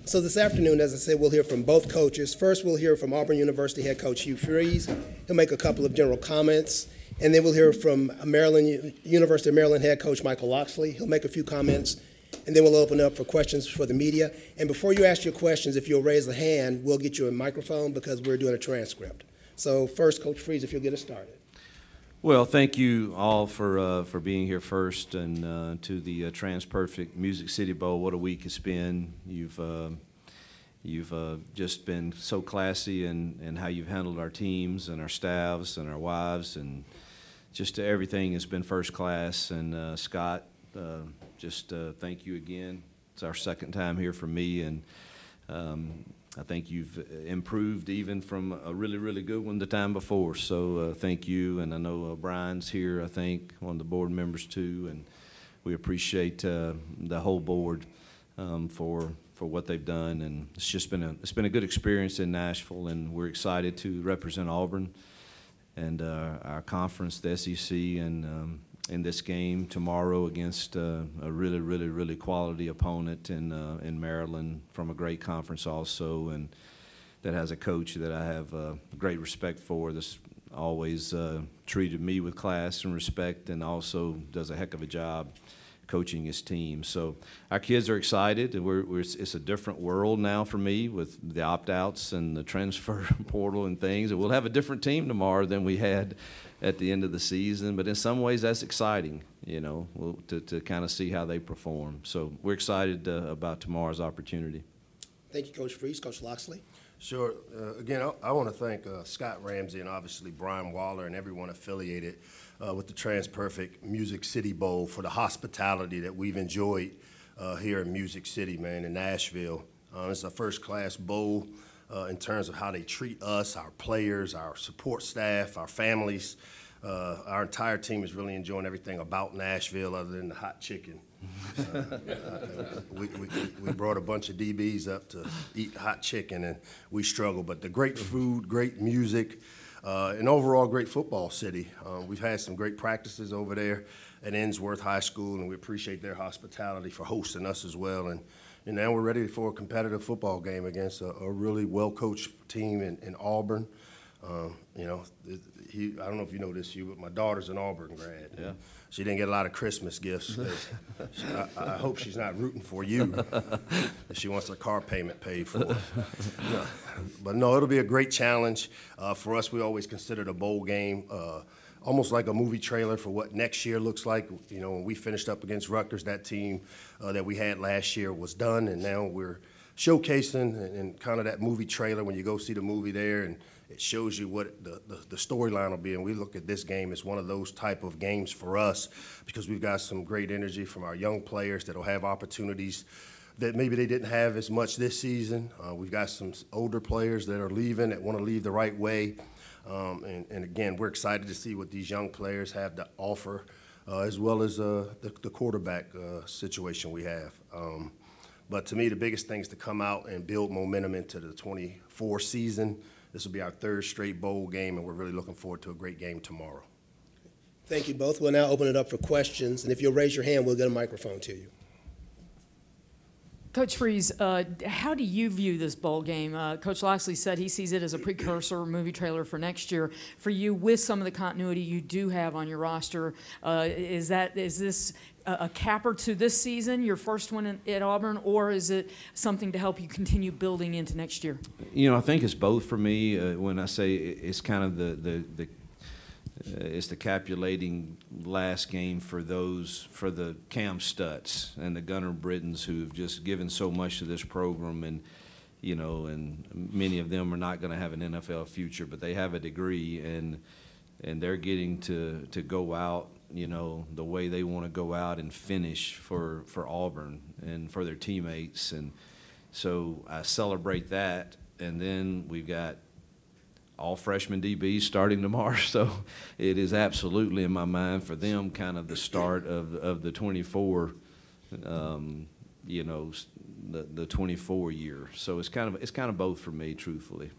So this afternoon, as I said, we'll hear from both coaches. First, we'll hear from Auburn University head coach Hugh Freeze. He'll make a couple of general comments. And then we'll hear from University of Maryland head coach Michael Locksley. He'll make a few comments. And then we'll open up for questions for the media. And before you ask your questions, if you'll raise a hand, we'll get you a microphone because we're doing a transcript. So first, Coach Freeze, if you'll get us started. Well, thank you all for being here first, and to the TransPerfect Music City Bowl. What a week it's been. You've just been so classy in how you've handled our teams and our staffs and our wives, and just everything has been first class. And Scott, thank you again. It's our second time here for me, and I think you've improved even from a really, really good one the time before. So thank you, and I know Brian's here, I think, one of the board members too, and we appreciate the whole board for what they've done. And it's been a good experience in Nashville, and we're excited to represent Auburn and our conference, the SEC, and in this game tomorrow against a really, really, really quality opponent in Maryland from a great conference also, and that has a coach that I have great respect for. That's always treated me with class and respect, and also does a heck of a job coaching his team. So our kids are excited. It's a different world now for me with the opt-outs and the transfer portal and things. And we'll have a different team tomorrow than we had at the end of the season. But in some ways, that's exciting, you know, to kind of see how they perform. So we're excited about tomorrow's opportunity. Thank you, Coach Freeze. Coach Locksley. Sure. Again, I want to thank Scott Ramsey and obviously Brian Waller and everyone affiliated with the TransPerfect Music City Bowl for the hospitality that we've enjoyed here in Music City, man, in Nashville. It's a first-class bowl in terms of how they treat us, our players, our support staff, our families. Our entire team is really enjoying everything about Nashville other than the hot chicken. We brought a bunch of DBs up to eat hot chicken, and we struggle. But the great food, great music, and overall great football city. We've had some great practices over there at Ensworth High School, and we appreciate their hospitality for hosting us as well. And now we're ready for a competitive football game against a really well-coached team in Auburn. You know, I don't know if you know this, Hugh, but my daughter's an Auburn grad. Yeah. She didn't get a lot of Christmas gifts. I hope she's not rooting for you. She wants her car payment paid for. No. But no, it'll be a great challenge. For us, we always consider the bowl game almost like a movie trailer for what next year looks like. You know, when we finished up against Rutgers, that team that we had last year was done, and now we're showcasing and kind of that movie trailer when you go see the movie there, and it shows you what the storyline will be. And we look at this game as one of those type of games for us because we've got some great energy from our young players that will have opportunities that maybe they didn't have as much this season. We've got some older players that are leaving that want to leave the right way. And again, we're excited to see what these young players have to offer, as well as the quarterback situation we have. But to me, the biggest thing is to come out and build momentum into the 24 season. This will be our third straight bowl game, and we're really looking forward to a great game tomorrow. Thank you both. We'll now open it up for questions, and if you'll raise your hand, we'll get a microphone to you. Coach Freeze, how do you view this bowl game? Coach Locksley said he sees it as a precursor movie trailer for next year. For you, with some of the continuity you do have on your roster, is this a capper to this season, your first one at Auburn, or is it something to help you continue building into next year? You know, I think it's both for me. When I say it's kind of it's the capulating last game for the Cam Stutz and the Gunnar Brittons who have just given so much to this program, and you know, and many of them are not going to have an NFL future, but they have a degree, and they're getting to go out, you know, the way they want to go out and finish for Auburn and for their teammates, and so I celebrate that. And then we've got all freshman DBs starting tomorrow, so it is absolutely in my mind for them kind of the start of the 24, you know, the 24 year. So it's kind of both for me, truthfully.